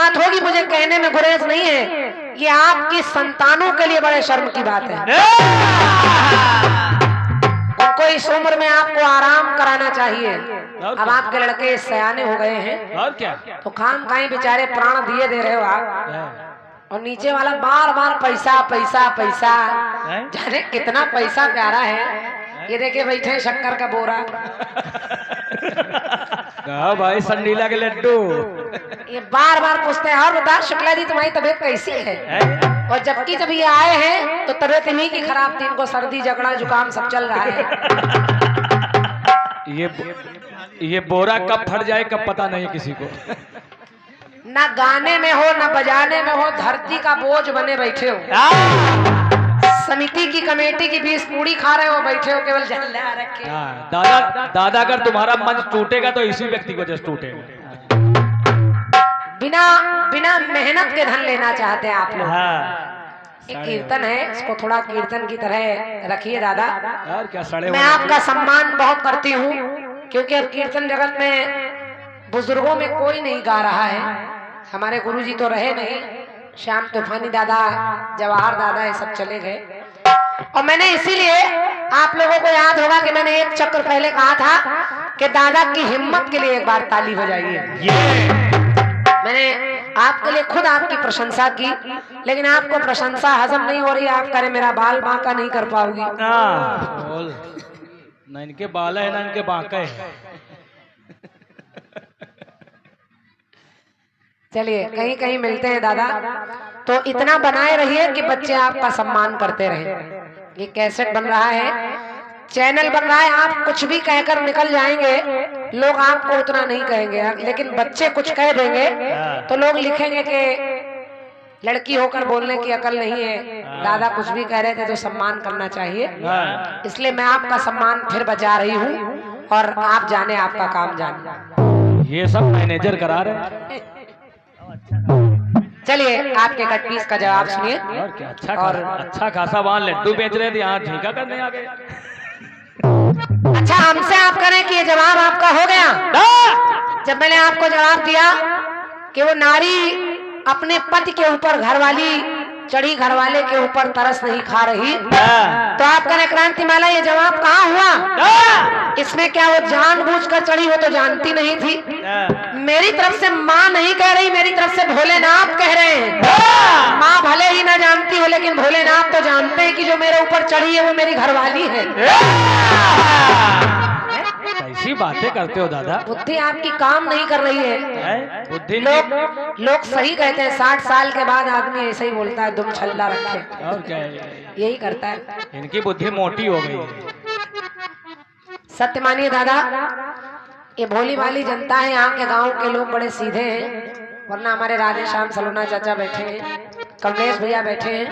बात होगी, मुझे कहने में गुरेज नहीं है, ये आपकी संतानों के लिए बड़े शर्म की बात है। उनको इस उम्र में आपको आराम कराना चाहिए। अब आपके लड़के सयाने हो गए हैं और क्या, तो खाम खाई बेचारे प्राण दिए दे रहे हो आप, और नीचे वाला बार बार पैसा पैसा पैसा, जाने कितना पैसा प्यारा है। ये देखे बैठे हैं शक्कर का बोरा, भाई संडीला के लड्डू, ये बार बार पूछते हैं और बता शुक्ला जी तुम्हारी तबीयत कैसी है, और जबकि जब ये आए हैं तो तबीयत इन्हीं की खराब थी, इनको सर्दी जकड़ा जुकाम सब चल रहा है। ये बोरा कब फट जाए कब पता नहीं किसी को। ना गाने में हो ना बजाने में हो, धरती का बोझ बने बैठे हो। समिति की कमेटी की 20 पूड़ी खा रहे हो, बैठे हो केवल झल्ला रखे। दादा अगर तुम्हारा मंच टूटेगा तो इसी व्यक्ति को जस्ट टूटेगा। बिना मेहनत के धन लेना चाहते हैं आप लोग। एक कीर्तन है, इसको थोड़ा कीर्तन की तरह रखिए दादा। यार क्या सड़े, मैं आपका सम्मान बहुत करती हूँ, क्योंकि अब कीर्तन जगत में बुजुर्गों में कोई नहीं गा रहा है। हमारे गुरुजी तो रहे नहीं, श्याम तूफानी दादा, जवाहर दादा, ये सब चले गए। और मैंने इसीलिए, आप लोगों को याद होगा कि मैंने एक चक्र पहले कहा था कि दादा की हिम्मत के लिए एक बार ताली बजाइए। मैंने आपके लिए खुद आपकी प्रशंसा की, लेकिन आपको प्रशंसा हजम नहीं हो रही, आप करें मेरा बाल बांका नहीं कर पाओगी। ना इनके बाल है ना इनके बांका है। चलिए कहीं कहीं मिलते हैं दादा, तो इतना बनाए रहिए कि बच्चे आपका सम्मान करते रहें। ये कैसेट बन रहा है, चैनल बन रहा है, आप कुछ भी कहकर निकल जाएंगे, लोग आपको उतना नहीं कहेंगे, लेकिन बच्चे कुछ कह देंगे तो लोग लिखेंगे कि लड़की होकर बोलने की अकल नहीं है, दादा कुछ भी कह रहे थे तो सम्मान करना चाहिए। इसलिए मैं आपका सम्मान फिर बचा रही हूँ, और आप जाने आपका काम जाने। ये सब मैनेजर करा रहे। चलिए आपके कट पीस का जवाब सुनिए। और क्या, अच्छा खासा वहाँ लड्डू बेच रहे थे, यहाँ झींका करने आ गए। अच्छा हमसे आप करें कि ये जवाब आपका हो गया। जब मैंने आपको जवाब दिया कि वो नारी अपने पति के ऊपर, घरवाली चढ़ी घरवाले के ऊपर तरस नहीं खा रही, तो आप करें क्रांतिमाला ये जवाब कहाँ हुआ? इसमें क्या वो जानबूझकर चढ़ी हो तो जानती नहीं थी? मेरी तरफ से माँ नहीं कह रही, मेरी तरफ से भोलेनाथ कह रहे हैं। माँ भले ही ना जानती हो, लेकिन भोलेनाथ तो जानते हैं कि जो मेरे ऊपर चढ़ी है वो मेरी घरवाली है। कैसी बातें करते हो दादा, बुद्धि आपकी काम नहीं कर रही है। बुद्धि लोग सही कहते हैं, 60 साल के बाद आदमी ऐसे ही बोलता है, दुम छल्ला रखे। और क्या है, यही करता है। इनकी बुद्धि मोटी हो गई। सत्य मानिए दादा, ये भोली भाली जनता है, यहाँ के गांव के लोग बड़े सीधे हैं, वरना हमारे राधे श्याम सलोना चाचा बैठे हैं, कमलेश भैया बैठे हैं,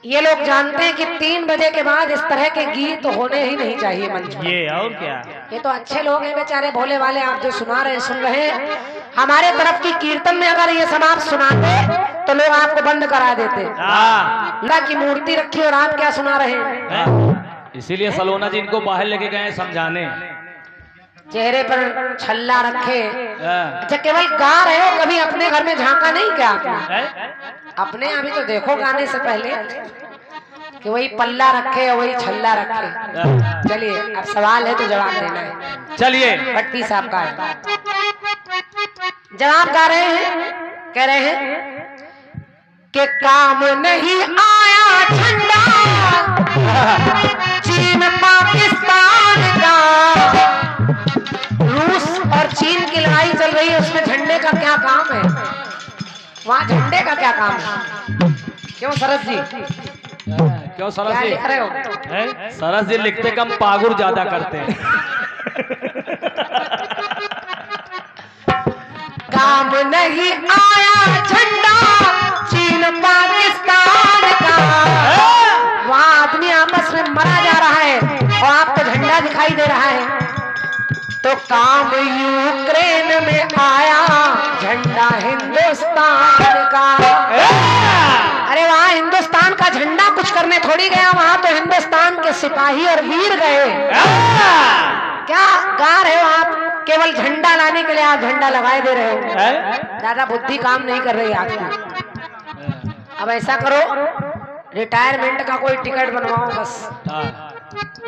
ये लोग जानते हैं कि 3 बजे के बाद इस तरह के गीत होने ही नहीं चाहिए मंच पर। ये और क्या, ये तो अच्छे लोग हैं बेचारे भोले वाले, आप जो सुना रहे हैं सुन रहे हैं। हमारे तरफ की कीर्तन में अगर ये सब आप सुनाते तो लोग आपको बंद करा देते। अल्लाह की मूर्ति रखी और आप क्या सुना रहे हैं? इसीलिए सलोना जी इनको बाहर लेके गए समझाने। चेहरे पर छल्ला रखे। अच्छा केवल गा रहे हो, कभी अपने घर में झांका नहीं क्या आपने? अपने अभी तो देखो गाने से पहले कि वही पल्ला रखे और वही छल्ला रखे। चलिए अब सवाल है तो जवाब देना है। चलिए भट्टी साहब का है, जवाब गा रहे हैं, कह रहे हैं कि काम नहीं आया झंडा चीन पाकिस्तान का। रूस और चीन की लड़ाई चल रही है, उसमें झंडे का क्या काम है? वहाँ झंडे का क्या काम है? क्यों सरस जी, क्यों सरस जी लिख रहे हो? सरस जी लिखते कम पागुर ज्यादा करते हैं। काम नहीं आया झंडा चीन पाकिस्तान का। वहाँ आदमी आपस में मरा जा रहा है और आपको झंडा दिखाई दे रहा है। तो काम यूक्रेन में आया झंडा हिंदुस्तान का। अरे वहाँ हिंदुस्तान का झंडा कुछ करने थोड़ी गया, वहाँ तो हिंदुस्तान के सिपाही और वीर गए। क्या गा रहे हो आप केवल झंडा लाने के लिए आप झंडा लगाए दे रहे हो। हैं? ज्यादा बुद्धि काम नहीं कर रही आपकी। अब ऐसा करो, रिटायरमेंट का कोई टिकट बनवाओ बस,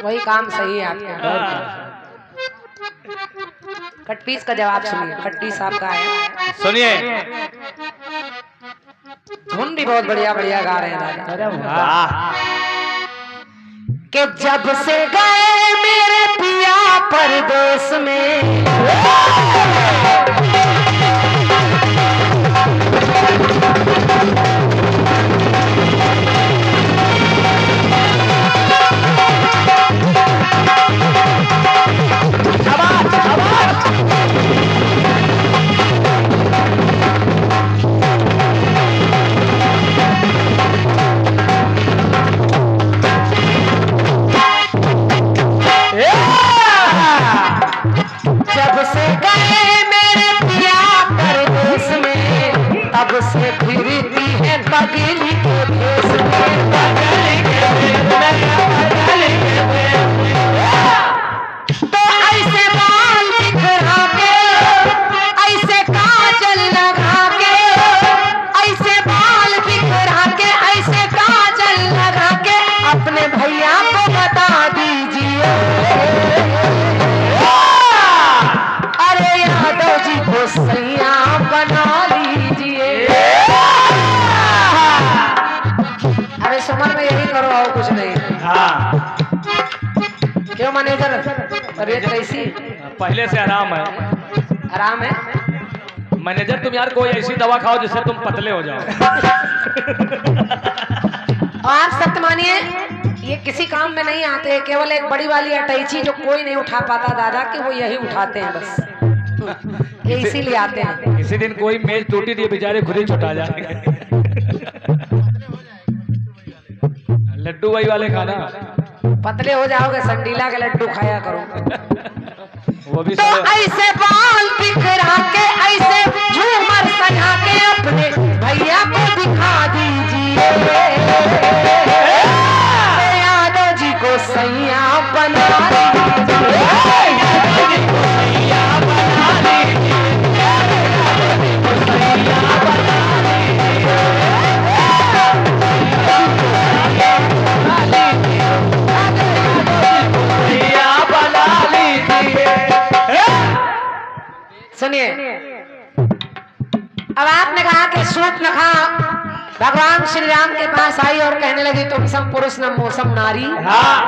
वही काम सही है आपके। कटपीस का जवाब सुनिए, कटपीस आपका है। सुनिए। धुन भी बहुत बढ़िया बढ़िया गा रहे हैं दादा। कि जब से गए मेरे पिया परदेश में, जब से गए मेरे पिया परदेश में, तब से फिरती है बगली के भेष में, तो ऐसे बाल बिखरा के, ऐसे काजल लगा के, ऐसे बाल बिखरा के, ऐसे काजल लगा के अपने भैया को बता दीजिए, को सैया बना लीजिए। अरे सुमन में यही करो और कुछ नहीं। हाँ। क्यों मैनेजर, तबीयत कैसी? पहले से आराम है। आराम है? मैनेजर तुम यार कोई ऐसी दवा खाओ जिससे तुम पतले हो जाओ। आप सत्य मानिए, ये किसी काम में नहीं आते, केवल एक बड़ी वाली अटैची जो कोई नहीं उठा पाता दादा, कि वो यही उठाते हैं बस, ये इसीलिए आते हैं। किसी दिन कोई मेज टूटी थी, बेचारे खुद ही छुटा जाएंगे। लड्डू वही वाले खाना, पतले हो जाओगे, संडीला के लड्डू खाया करो। वो भी तो ऐसे बाल बिखरा के, ऐसे झूमर सजा के अपने भैया को दिखा दीजिए, यादव जी को सैया बना लीजिए। सुनिए, अब आपने कहा कि सूर्पनखा भगवान श्री राम के पास आई और कहने लगी तुम सम पुरुष न मौसम नारी। हाँ।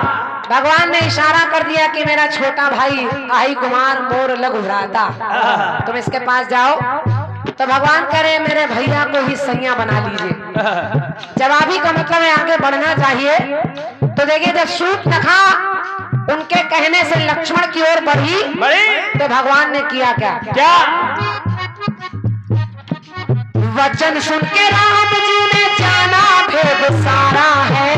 भगवान ने इशारा कर दिया कि मेरा छोटा भाई आई कुमार मोर लघु भ्राता, तुम इसके पास जाओ। तो भगवान कह रहे मेरे भैया को ही सैया बना लीजिए। जवाबी का मतलब है आगे बढ़ना चाहिए। तो देखिए, जब सूर्पनखा उनके कहने से लक्ष्मण की ओर बढ़ी, तो भगवान ने किया क्या? वचन सुन के राम जी ने जाना भेद सारा है,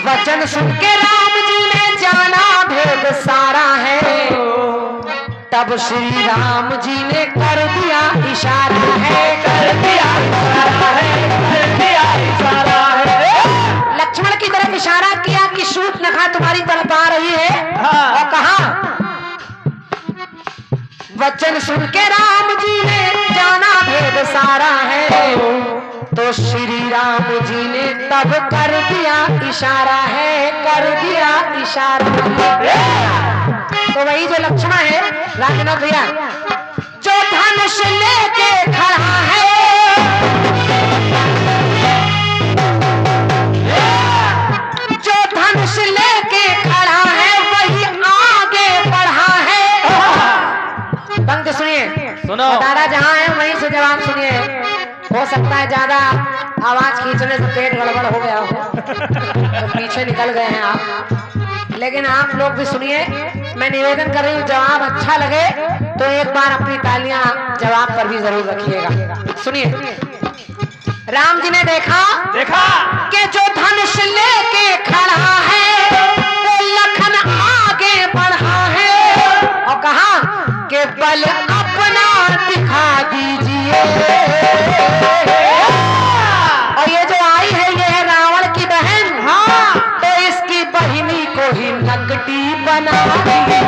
वचन सुन के राम जी ने जाना भेद सारा है, तब श्री राम जी ने कर दिया इशारा है, कर दिया इशारा है, कर दिया इशारा है। लक्ष्मण की तरफ इशारा किया कि सूर्पनखा तुम्हारी तरफ आ रही है। और कहा वचन सुन के राम जी ने जाना भेद सारा है, तो श्री राम जी ने तब कर दिया इशारा है, कर दिया इशारा है। तो वही जो लक्ष्मण है राजनाथ भैया, जो धनुष लेके खड़ा है, जो धनुष लेके खड़ा है वही आगे बढ़ा है। पंक्ति सुनिए, सुनो। दादा जहां है वहीं से जवाब सुनिए। हो सकता है ज्यादा आवाज खींचने से पेट गड़बड़ हो गया हो, तो पीछे निकल गए हैं आप। लेकिन आप लोग भी सुनिए, मैं निवेदन कर रही हूँ, जवाब अच्छा लगे तो एक बार अपनी तालियां जवाब पर भी जरूर रखिएगा। सुनिए, राम जी ने देखा कि जो धनुष लेके खड़ा है वो लखन आगे बढ़ा है और कहा कि बल अपना दिखा दीजिए। और ये जो आई है ये है रावण की बहन। हाँ, तो इसकी बहिनी को ही नकटी बना दीजिए।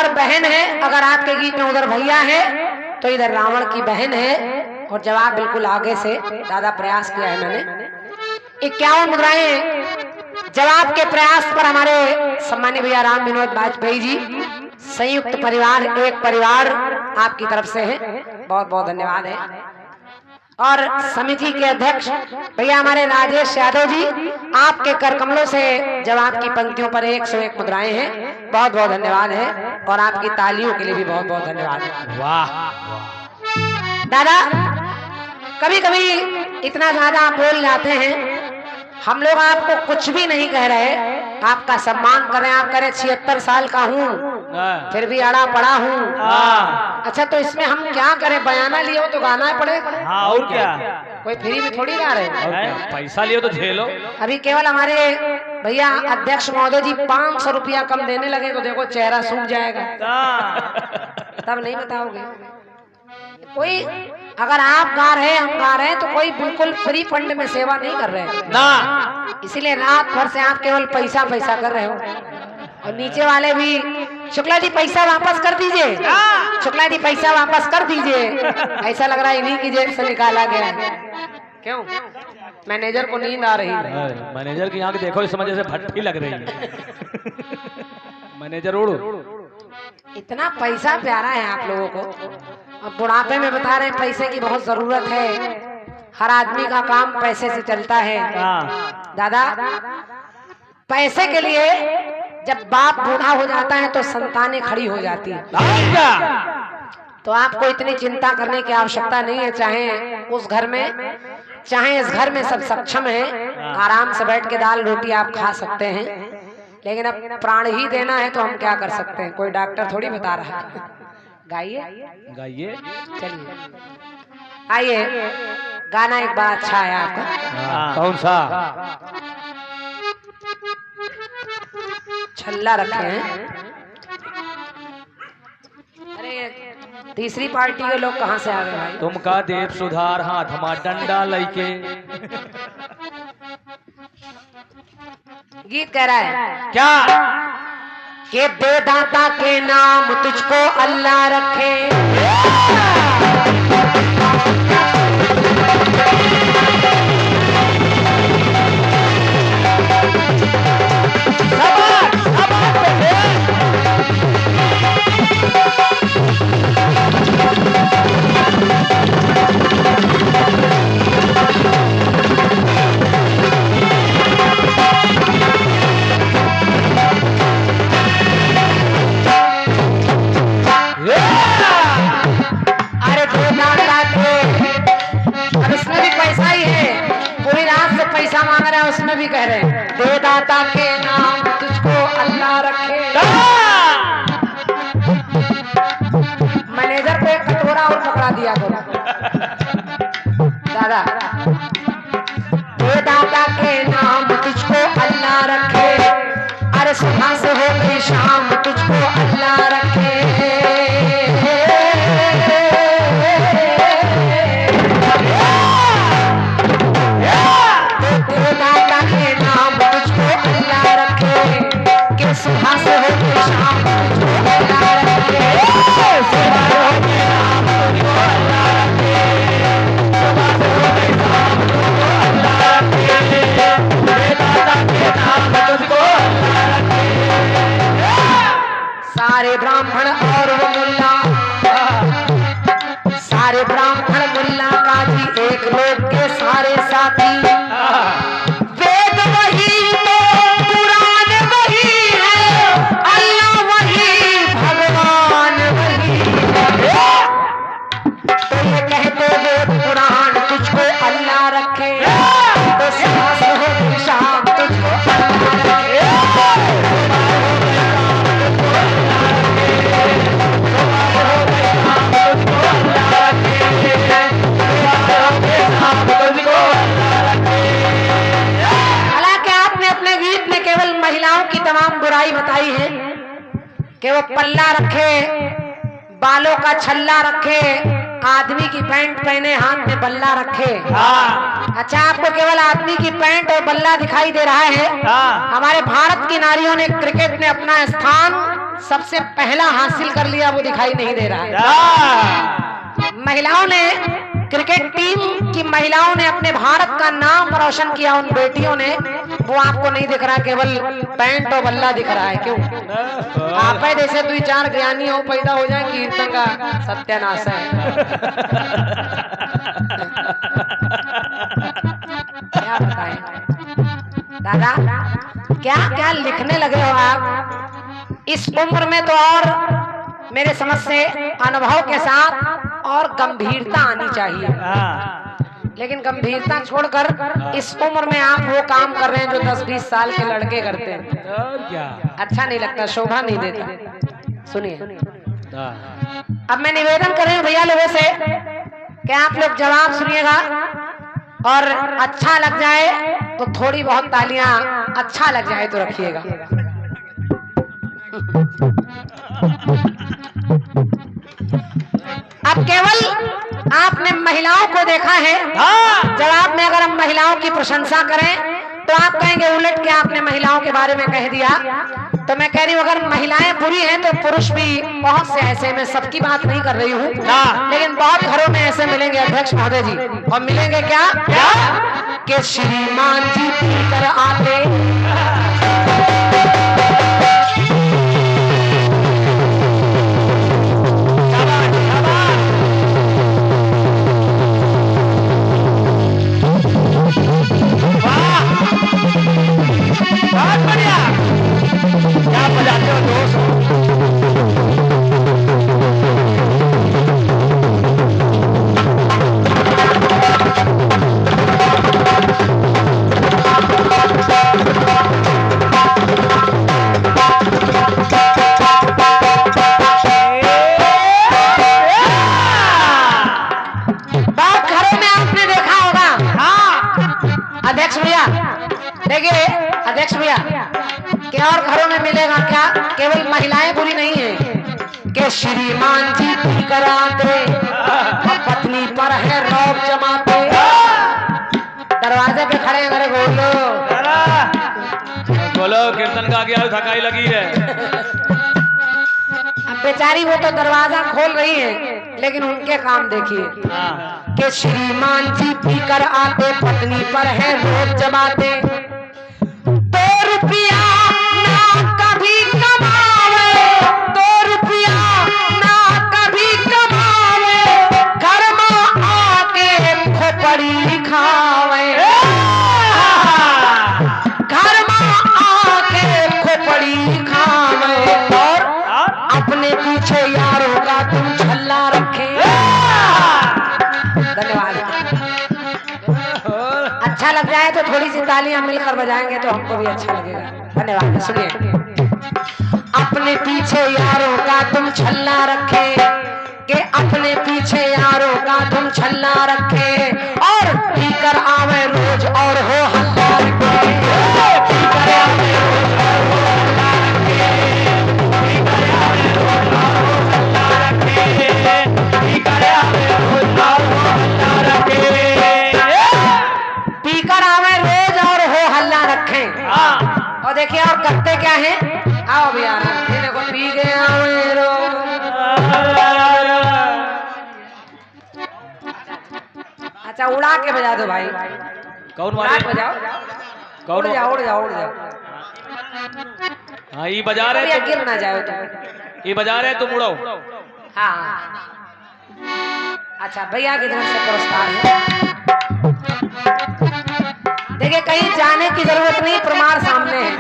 बहन है, अगर आपके गीत में उधर भैया है तो इधर रावण की बहन है। और जवाब बिल्कुल आगे से ज्यादा प्रयास किया है मैंने। 51 मुद्राएं जवाब के प्रयास पर हमारे सम्मानीय भैया राम विनोद वाजपेयी जी, संयुक्त परिवार एक परिवार आपकी तरफ से है, बहुत बहुत धन्यवाद है। और समिति के अध्यक्ष भैया हमारे राजेश यादव जी, आपके कर कमलों से जवाब की पंक्तियों पर 101 मुद्राएं हैं, बहुत बहुत धन्यवाद है। और आपकी तालियों के लिए भी बहुत बहुत धन्यवाद है। वाह दादा, कभी कभी इतना ज्यादा आप बोल जाते हैं, हम लोग आपको कुछ भी नहीं कह रहे, आपका सम्मान कर रहे हैं। आप कह रहे 76 साल का हूँ फिर भी अड़ा पड़ा हूँ। अच्छा, तो इसमें हम क्या करें? बयाना लिए हो तो गाना पड़ेगा। हाँ, और क्या, कोई फ्री में थोड़ी गा रहे हैं। पैसा लियो तो झेलो। अभी केवल हमारे भैया अध्यक्ष महोदय जी 500 रुपया कम देने लगे तो देखो चेहरा सूख जाएगा। तब नहीं बताओगे। कोई अगर आप गा रहे हैं, हम गा रहे हैं, तो कोई बिल्कुल फ्री फंड में सेवा नहीं कर रहे हैं ना। इसीलिए रात भर से आप केवल पैसा पैसा कर रहे हो। और नीचे वाले भी, शुक्ला जी पैसा वापस कर दीजिए, शुक्ला जी पैसा वापस कर दीजिए। ऐसा लग रहा है इन्हीं की जेब से निकाला गया है। क्यों? मैनेजर को नींद आ रही है। मैनेजर की आंख देखो, इस वजह से भट्टी लग रही है। मैनेजर उड़, इतना पैसा प्यारा है आप लोगों को। अब बुढ़ापे में बता रहे हैं पैसे की बहुत जरूरत है, हर आदमी का काम पैसे से चलता है। दादा, पैसे के लिए जब बाप बूढ़ा हो जाता है तो संतानें खड़ी हो जाती है। तो आपको इतनी चिंता करने की आवश्यकता नहीं है। चाहे उस घर में, चाहे इस घर में सब सक्षम है, आराम से बैठ के दाल रोटी आप खा सकते हैं। लेकिन अब प्राण ही देना है तो हम क्या कर सकते हैं? कोई डॉक्टर थोड़ी बता रहा है। गाइए गाइए, चलिए आइए, गाना एक बार अच्छा है आपका। कौन सा? छल्ला रखे हैं। अरे तीसरी पार्टी के लोग कहाँ से आ गए भाई? तुमका देव सुधार हाथ हमा डंडा लइके। गीत कह रहा है क्या कि बेदाता के नाम तुझको अल्लाह रखे। पैसा मांग रहा है, उसमें भी कह रहे हैं देवदाता के नाम तुझको अल्लाह रखे। मैनेजर को एक कटोरा और पकड़ा दिया करो। दादा, देवदाता के नाम तुझको अल्लाह रखे, अरे सुबह से हो गई शाम तुझको अल्लाह रखे। देवदाता ब्राह्मण और वो मुल्ला, सारे ब्राह्मण मुल्ला काजी एक लोग के सारे साथी। वेद वही तो कुरान वही है, अल्लाह वही भगवान वही है। तो ये कहते वेद कुरान तुझको अल्लाह रखे, तो सांस हो शाम तुझको अल्लाह रखे। महिलाओं की तमाम बुराई बताई है कि वो पल्ला रखे, बालों का छल्ला रखे, आदमी की पैंट पहने, हाथ में बल्ला रखे। अच्छा, आपको केवल आदमी की पैंट और बल्ला दिखाई दे रहा है। हमारे भारत की नारियों ने क्रिकेट में अपना स्थान सबसे पहला हासिल कर लिया, वो दिखाई नहीं दे रहा है। महिलाओं ने, क्रिकेट टीम की महिलाओं ने अपने भारत का नाम रोशन किया, उन बेटियों ने। वो आपको नहीं दिख रहा, केवल पैंट और बल्ला दिख रहा है। क्यों? आप जैसे 2-4 ज्ञानी हो पैदा हो जाए, कीर्तन का सत्यानाश है। क्या बताएं दादा, क्या क्या लिखने लगे हो आप इस उम्र में। तो और मेरे समझ से अनुभव के साथ और गंभीरता आनी चाहिए, लेकिन गंभीरता छोड़कर इस उम्र में आप वो काम कर रहे हैं जो 10-20 साल के लड़के करते हैं। अच्छा नहीं लगता, शोभा नहीं देता। सुनिए, अब मैं निवेदन कर रही हूँ भैया लोगों से कि आप लोग जवाब सुनिएगा, और अच्छा लग जाए तो थोड़ी बहुत तालियां, अच्छा लग जाए तो रखिएगा। अब केवल आपने महिलाओं को देखा है, जवाब में अगर हम महिलाओं की प्रशंसा करें तो आप कहेंगे उलट के आपने महिलाओं के बारे में कह दिया। तो मैं कह रही हूँ अगर महिलाएं बुरी हैं तो पुरुष भी बहुत से ऐसे, मैं सबकी बात नहीं कर रही हूँ, लेकिन बहुत घरों में ऐसे मिलेंगे अध्यक्ष महोदय जी। और मिलेंगे क्या कि श्रीमान जी पीकर आते, अध्यक्ष भैया क्या और घरों में मिलेगा क्या? केवल महिलाएं बुरी नहीं है कि श्रीमान जी पी कर आते, पत्नी पर है रौब जमाते, दरवाजे पे खड़े हैं, अरे बोलो बोलो, कीर्तन का गया, थकाई लगी है। अब बेचारी वो तो दरवाजा खोल रही है, लेकिन उनके काम देखिए कि श्रीमान जी पी कर आते, पत्नी पर है रौब जमाते, 2 रुपया ना कभी कमावे, 2 रुपया ना कभी कमावे, घर में आके खोपड़ी खावे, घर में आके खोपड़ी खावे, और अपने पीछे यारों का तुम छल्ला रखे। धन्यवाद। अच्छा लग जाए तो थोड़ी सी तालियां मिलकर बजाएंगे तो हमको भी अच्छा लगेगा। धन्यवाद। सुनिए, अपने पीछे यारों का तुम छल्ला रखे, के अपने पीछे यारों का तुम छल्ला रखे, और पीकर आवे रोज और हो हल्ला रखे, पीकर आवे रोज और हो हल्ला रखे, पीकर आवे रोज और हो हल्ला रखे, पीकर आवे रोज और हो हल्ला रखे, पीकर आवे रोज और हो हल्ला रखें। और देखिए और करते क्या है, आओ भैया इन्हें को पी गए आवे रोज। अच्छा उड़ा के बजा दो भाई। कौन वाले बजाओ? कौन? उड़ जाओ उड़ जाओ उड़ जाओ। हाँ ये बजा रहे गिर ना जाओ तो। ये बजा रहे तुम उड़ो। हाँ अच्छा, भैया की तरफ से पुरस्कार है। देखिए कहीं जाने की जरूरत नहीं, प्रमाण सामने है।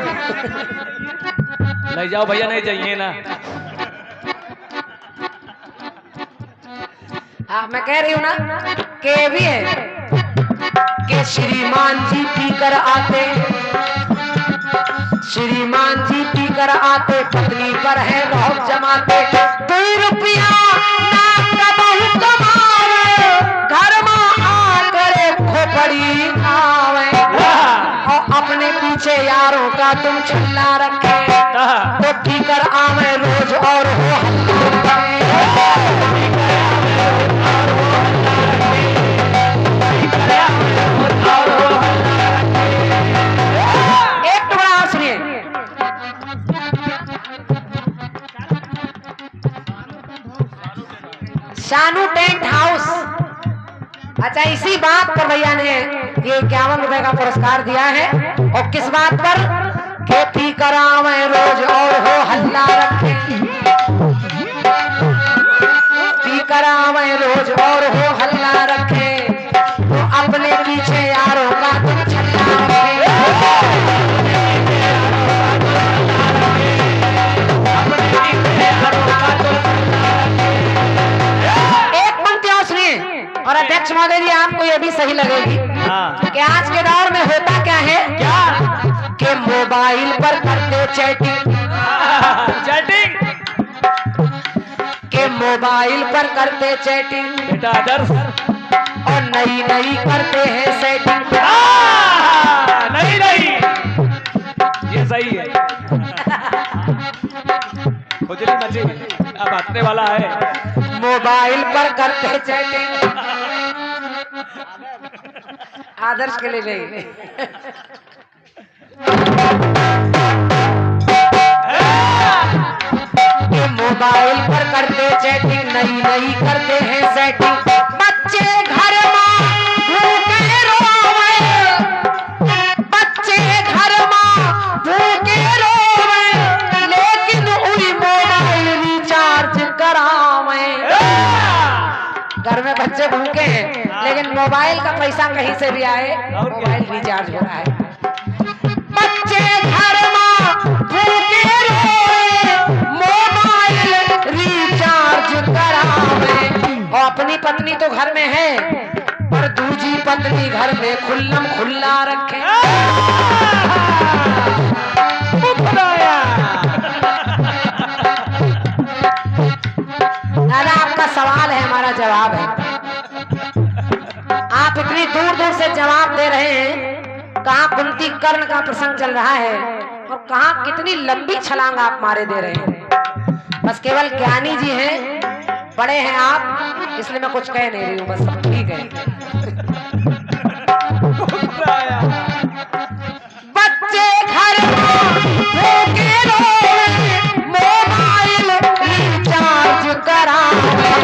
ले जाओ भैया, नहीं चाहिए ना। हाँ मैं कह रही हूँ ना कि भी है कि श्रीमान जी पीकर आते, श्रीमान जी पीकर आते, पत्नी पर है बहुत जमाते, 2 रुपया नाक का बहुत कमावे, घर में आकर खोपड़ी खावे, और अपने पीछे यारों का तुम छल्ला रखे, तो पीकर आवे रोज और हो हल्ला रखे। Shanu tent house. अच्छा इसी बात पर भैया ने ये 51 रुपए का पुरस्कार दिया है। और किस बात पर? खेती करावे रोज और हो हल्ला रखे, पी करावे रोज और हो हल्ला रखे, तो अपने पीछे यारों का तुम छल्ला रखे। और अध्यक्ष महोदय जी आपको ये भी सही लगेगी कि आज के दौर में होता क्या है, क्या कि मोबाइल पर करते चैटिंग, चैटिंग के मोबाइल पर करते चैटिंग बेटा आदर्श, और नई नई करते हैं सेटिंग। नहीं नहीं ये सही है। खुजली मची अब हंसने वाला है। मोबाइल पर करते चैटिंग, आदर्श के लिए नहीं। मोबाइल पर करते चैटिंग, नई नई करते हैं सेटिंग, बच्चे घर में भूखे रोवे, बच्चे घर में भूखे रोवे, लेकिन उई मोबाइल रिचार्ज करावे। घर में बच्चे भूखे हैं लेकिन मोबाइल का पैसा कहीं से भी आए, मोबाइल रिचार्ज हो रहा है। बच्चे घर में भूखे रोए, मोबाइल रिचार्ज करावे, और अपनी पत्नी तो घर में है पर दूसरी पत्नी घर में खुल्लम खुल्ला रखे। दादा आपका सवाल है, हमारा जवाब है। आप इतनी दूर दूर से जवाब दे रहे हैं, कहाँ कुंती कर्ण का प्रसंग चल रहा है और कहाँ कितनी लंबी छलांग आप मारे दे रहे हैं। बस केवल ज्ञानी जी हैं, बड़े हैं आप, इसलिए मैं कुछ कह नहीं रही हूँ, बस सब ठीक है। बच्चे घर भूखे रोए, मोबाइल रिचार्ज करावे,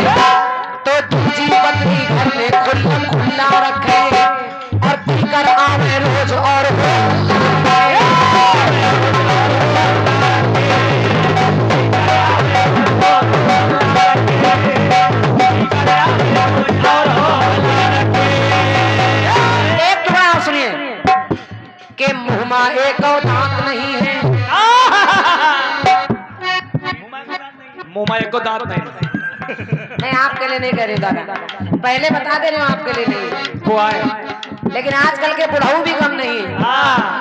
तो दूसरी पत्नी घर में खुल्लम खुल्ला रखे, और पीकर आवे रोज और एक बार सुनिए कि मुँह में एक दांत नहीं है, मुंह में एक को दांत नहीं। मैं आपके लिए नहीं कह रही दादा, पहले बता दे रही हूँ आपके लिए नहीं वो आए, लेकिन आजकल के बुढ़ाऊ भी कम नहीं है।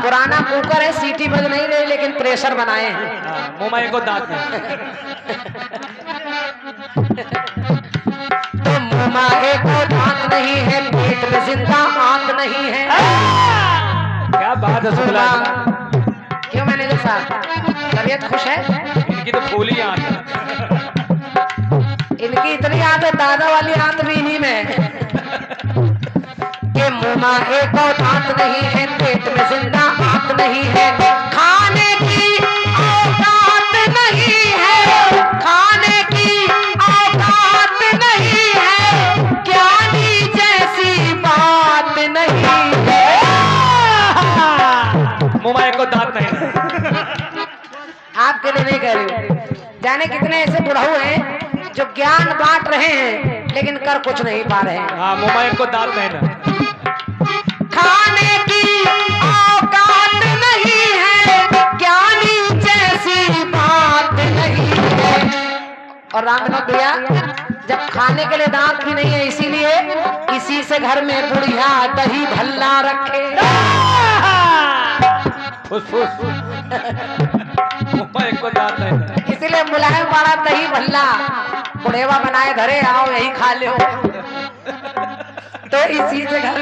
पुराना कुकर है, सीटी बज नहीं रही लेकिन प्रेशर बनाए हैं। मुंह में एक को दांत नहीं। तो मुंह में एक दांत नहीं है, पेट में जिंदा आंत नहीं है। क्या बात है सुखला, क्यों मैनेजर साहब, तबीयत खुश है? इनकी तो फूली आंख है। इनकी इतनी आदत, दादा वाली आंत भी इन्हीं में है। कि मुंह में एक दांत नहीं है, पेट में जिंदा आंत नहीं है, खाने की औकात नहीं है, खाने की औकात नहीं है, ज्ञानी जैसी बात नहीं है। मुंह में एक को दांत नहीं। आपके लिए नहीं कह रही हूँ, जाने कितने ऐसे बुढ़ऊ हैं जो ज्ञान बांट रहे हैं लेकिन कर कुछ नहीं पा रहे हैं। हाँ, मोबाइल को दांत नहीं ना। खाने की औकात नहीं है, ज्ञानी जैसी बात नहीं है। और रामनाथ भैया, जब खाने के लिए दांत भी नहीं है, इसीलिए इसी से घर में बुढ़िया दही भल्ला रखे। मोबाइल को दांत नहीं। इसीलिए मुलायम वाला दही भल्ला बुढ़ेवा बनाए धरे, आओ यही खा लो। तो इसी से घर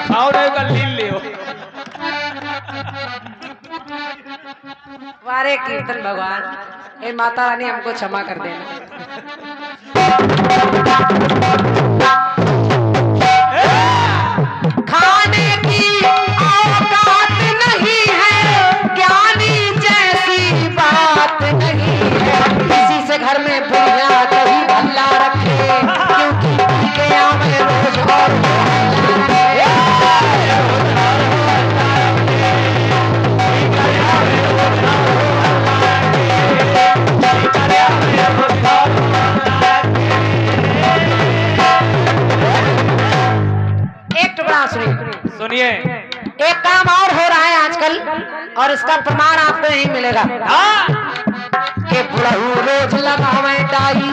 खाओ रहे का लील लियो। वारे कीर्तन भगवान, हे माता रानी हमको क्षमा कर देना। खाने की औकात नहीं है, ज्ञानी जैसी बात नहीं है। इसी से घर में बुढ़िया दही भल्ला रखे, क्योंकि पी के आवे रोज और सुनिए, एक काम और हो रहा है आजकल, और इसका प्रमाण आपको यही मिलेगा कि बुढ़ऊ रोज लगावे डाई।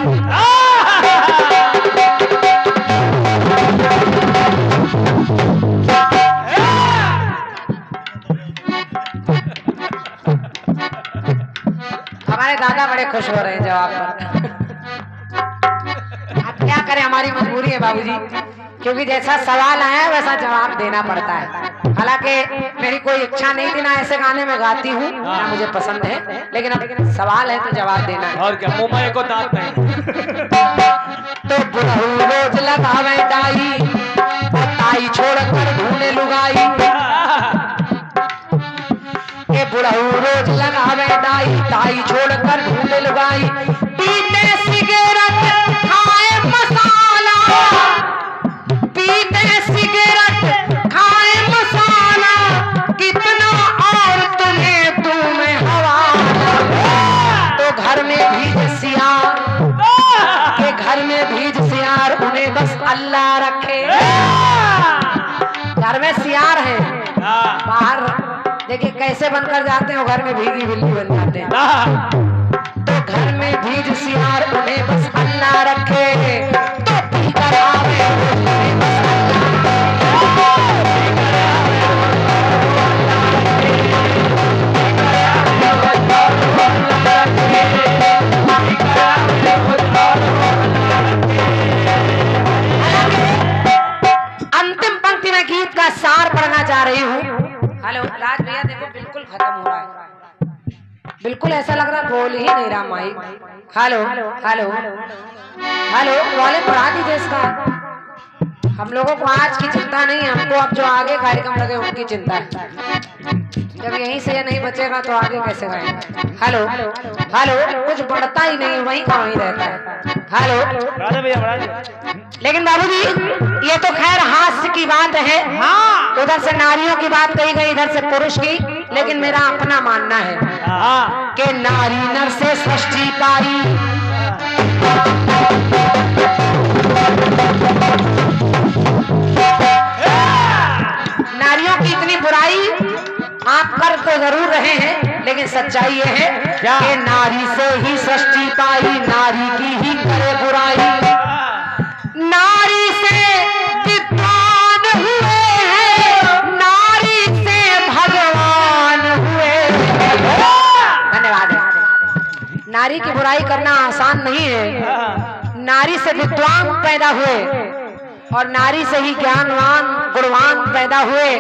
हमारे दादा बड़े खुश हो रहे हैं जवाब पर। अब क्या करें, हमारी मजबूरी है बाबूजी, क्योंकि जैसा सवाल आया वैसा जवाब देना पड़ता है। हालांकि मेरी कोई इच्छा नहीं थी, ना ऐसे गाने में गाती हूँ ना मुझे पसंद है, लेकिन अब सवाल है तो जवाब देना है। और क्या, मोबाइल को दांत नहीं। तो बुढ़ऊ रोज लगावे डाई, ताई छोड़कर ढूंढे लुगाई। ये बुढ़ऊ रोज लगावे डाई, ताई छोड़कर ढूंढे लुगाई। पीते सिगरेट खाए मसाला, पीते सिगरेट खाए मसाला, कितना और तुम्हें तुम्हें हवाला। तो घर में भीज सियार, के घर में भीज सियार, उन्हें बस अल्लाह रखे। घर में सियार है, बाहर देखिए कैसे बनकर जाते हैं, वो घर में भीगी बिल्ली बन जाते हैं। तो घर में भीज सियार, उन्हें बस अल्लाह रखे। तो पीकर आवे उन्हें बस अंतिम पंक्ति में गीत का सार पढ़ना चाह रही हूँ। हेलो राज भैया, देखो बिल्कुल खत्म हो रहा है, बिल्कुल ऐसा लग रहा बोल ही नहीं रहा माइक। हेलो हेलो हेलो, वाले बढ़ा दीजिए इसका। हम लोगों को आज की चिंता नहीं है, हमको अब जो आगे कार्यक्रम लगे उनकी चिंता है। जब यहीं से ये नहीं बचेगा तो आगे कैसे गाएंगे। हेलो हेलो, कुछ बढ़ता ही नहीं, वहीं का वहीं रहता है। हेलो, लेकिन बाबूजी ये तो खैर हास्य की बात है। हाँ, उधर से नारियों की बात कही गई, इधर से पुरुष की, लेकिन मेरा अपना मानना है कि नारी नर से सृष्टि पाई। नारियों की इतनी बुराई आप कर तो जरूर रहे हैं, लेकिन सच्चाई ये है कि नारी से ही सृष्टि पाई, नारी की ही करे बुराई। नारी से विद्वान हुए हैं, नारी से भगवान हुए। धन्यवाद। नारी की बुराई करना आसान नहीं है। नारी से विद्वान पैदा हुए और नारी से ही ज्ञानवान गुणवान पैदा हुए।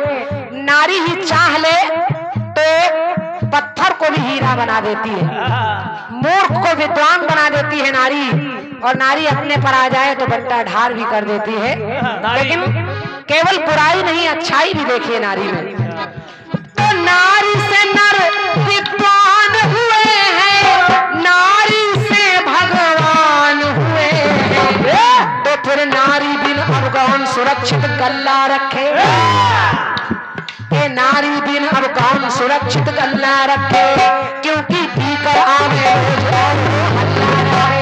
नारी ही चाह ले तो पत्थर को भी हीरा बना देती है, मूर्ख को विद्वान बना देती है नारी, और नारी अपने पर आ जाए तो बंटा ढार भी कर देती है। लेकिन केवल बुराई नहीं, अच्छाई भी देखिए नारी में। तो नारी से नर विद्वान हुए हैं, नारी से भगवान हुए हैं। तो फिर नारी बिन अवगौन सुरक्षित गल्ला रखे। नारी दिन अब कौन सुरक्षित गल्ला रखे, क्योंकि पीकर आवे रोज और वो हल्ला रहे।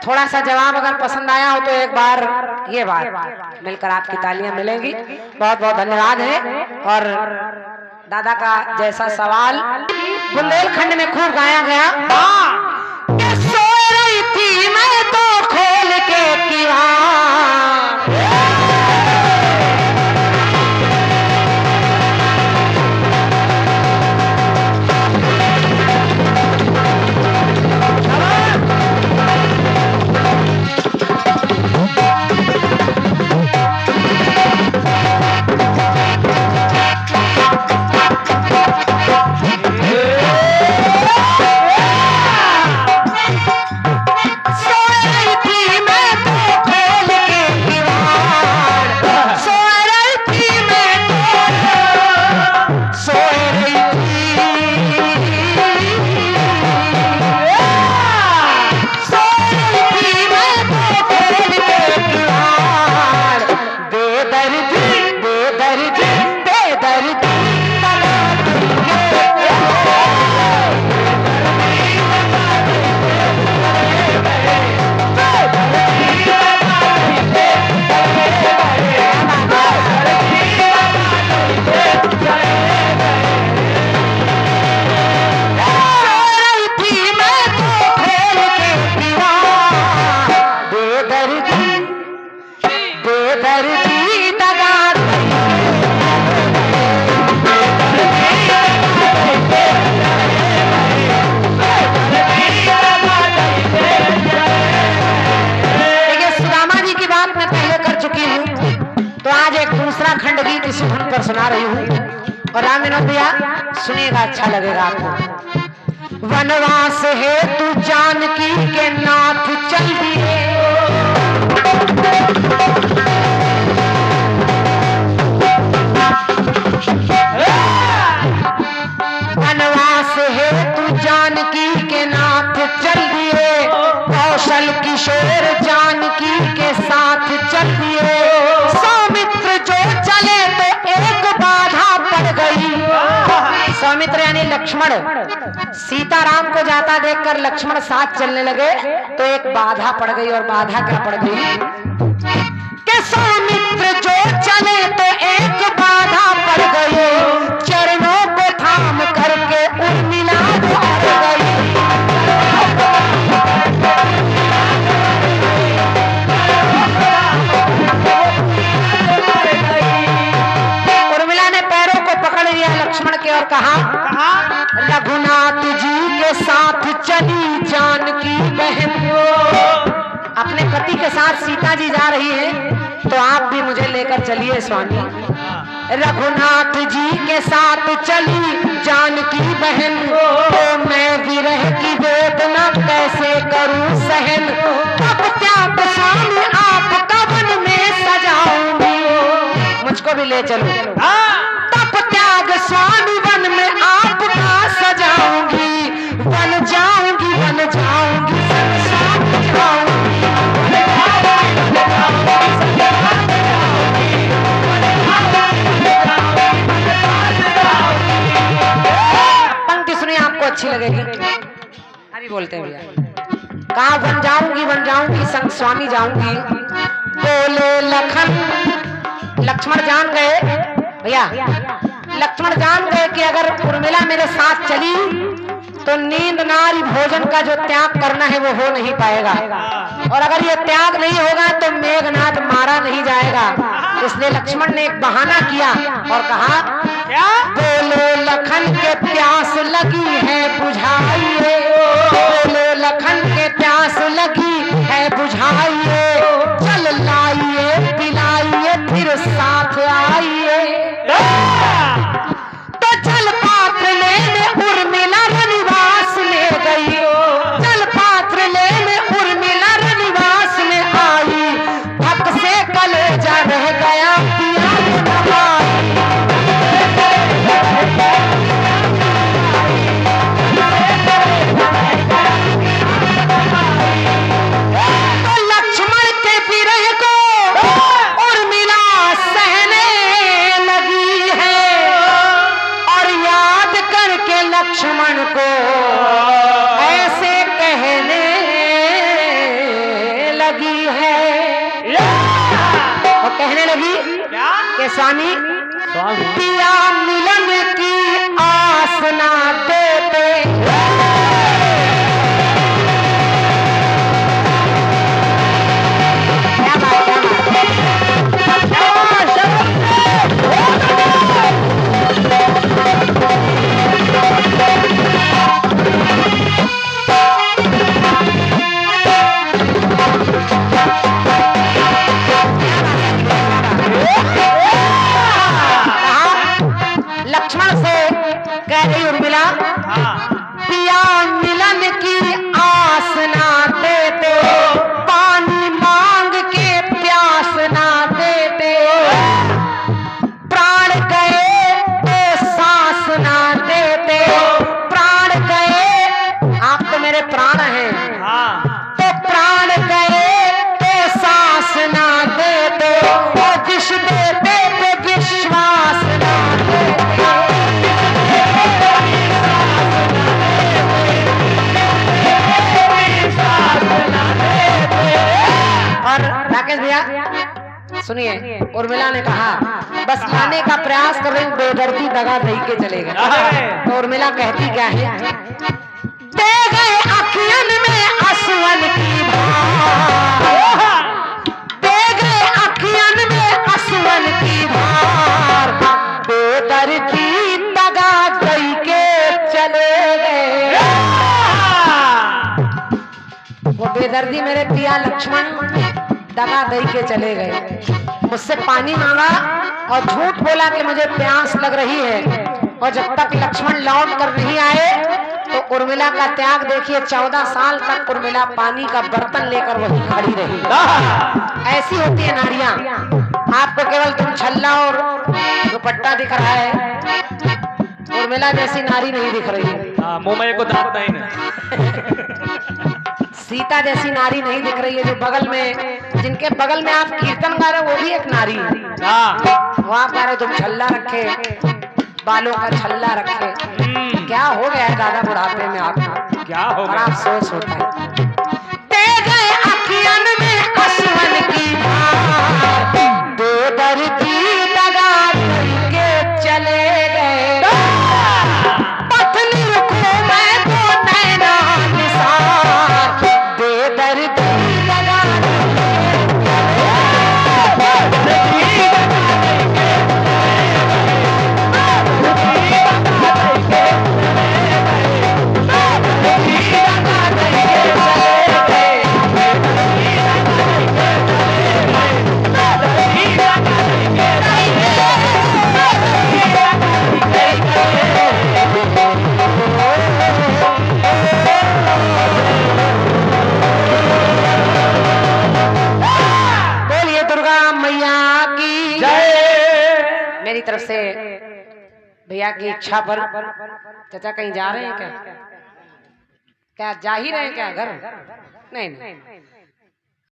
थोड़ा सा जवाब अगर पसंद आया हो तो एक बार ये बात मिलकर आपकी तालियां मिलेंगी। बहुत बहुत धन्यवाद है। और दादा का जैसा सवाल बुंदेलखंड में खूब गाया गया, सो रही थी मैं तो खोल के किवाड़, इसी धुन पर सुना रही हूँ। और राम विनोद भैया सुनिएगा, अच्छा लगेगा आपको। वनवास है तू जानकी के नाथ चल दिए, वनवास है तू जानकी के नाथ चल दिए, कौशल किशोर जानकी के साथ चल दिए, सौमित्र जो चले तो एक बाधा पड़ गई। सौमित्र यानी लक्ष्मण, सीताराम को जाता देखकर लक्ष्मण साथ चलने लगे तो एक बाधा पड़ गई। और बाधा क्या पड़ गई कि सौमित्र जो चले तो एक बाधा पड़ गई, चरणों को थाम करके उर्मिला हार गई। उर्मिला ने पैरों को पकड़ लिया लक्ष्मण के और कहा, रघुनाथ जी के साथ चली जानकी बहन, अपने पति के साथ सीता जी जा रही है तो आप भी मुझे लेकर चलिए स्वामी। रघुनाथ जी के साथ चली जानकी बहन, तो मैं विरह की वेदना कैसे करूं सहन, तब त्याग स्वामी आपका वन में सजाऊंगी, मुझको भी ले चलो। तब त्याग स्वामी वन में आपका सजाऊंगी, बन जाऊंगी बन जाऊंगी संसार जाऊंगी। पंक्ति सुनिए, आपको अच्छी लगेगी। अभी बोलते हैं भैया, कहा बन जाऊंगी संग स्वामी जाऊंगी। बोले लखन, लक्ष्मण जान गए भैया, लक्ष्मण जान गए कि अगर उर्मिला मेरे साथ चली तो नींद नारी भोजन का जो त्याग करना है वो हो नहीं पाएगा, और अगर ये त्याग नहीं होगा तो मेघनाथ मारा नहीं जाएगा। इसलिए लक्ष्मण ने एक बहाना किया और कहा, क्या? बोले लखन के प्यास लगी है बुझाइए, बोले लखन के प्यास लगी है बुझाइए, चल लाइए को ऐसे कहने लगी है, और कहने लगी कि स्वामी पिया मिलन की आस ना देते। क्या बात, क्या लक्ष्मण से कह रही उर्मिला, पिया मिलन की आस ना देते, पानी मांग के प्यास ना देते, प्राण गए तो सांस ना देते, प्राण गए, आप तो मेरे प्राण हैं, तो प्राण गए तो सांस ना देते, और विष देते तो विश्वास ना देते। और राकेश भैया सुनिए, उर्मिला ने कहा बस लाने का प्रयास कर रही हूँ, बेदर्दी दगा दही के चले गए। तो उर्मिला कहती क्या है, दे गए अखियन में असवन की भार, दे गए अखियन में असवन की भार, बेदर्दी दगा दही के चले गए। वो बेदर्दी मेरे पिया लक्ष्मण दगा दई के चले गए। मुझसे पानी मांगा और झूठ बोला कि मुझे प्यास लग रही है, और जब तक लक्ष्मण लौट कर नहीं आए तो उर्मिला का त्याग देखिए, 14 साल तक उर्मिला पानी का बर्तन लेकर वहीं खड़ी रही। ऐसी होती है नारियां। आपको केवल तुम छल्ला और दुपट्टा दिख रहा है, उर्मिला जैसी नारी नहीं दिख रही है। मुंह में को दांत नहीं ना। सीता जैसी नारी नहीं दिख रही है, जो बगल में, जिनके बगल में आप कीर्तन गा रहे हो वो भी एक नारी है। वो आप गा रहे हो तुम छल्ला रखे, बालों का छल्ला रखे। क्या हो गया है दादा बुढ़ापे में आपका, क्या हो बड़ा अफसोस होता है। दे गए अखियन में असवन की भार, बेदर्दी दगा करके चले गए। पत्नी को मैं तो नैना निसार, बेदर्दी दगा तरफ से भैया की इच्छा पर। चाचा कहीं जा रहे हैं क्या? क्या जा ही रहे हैं क्या घर? नहीं नहीं,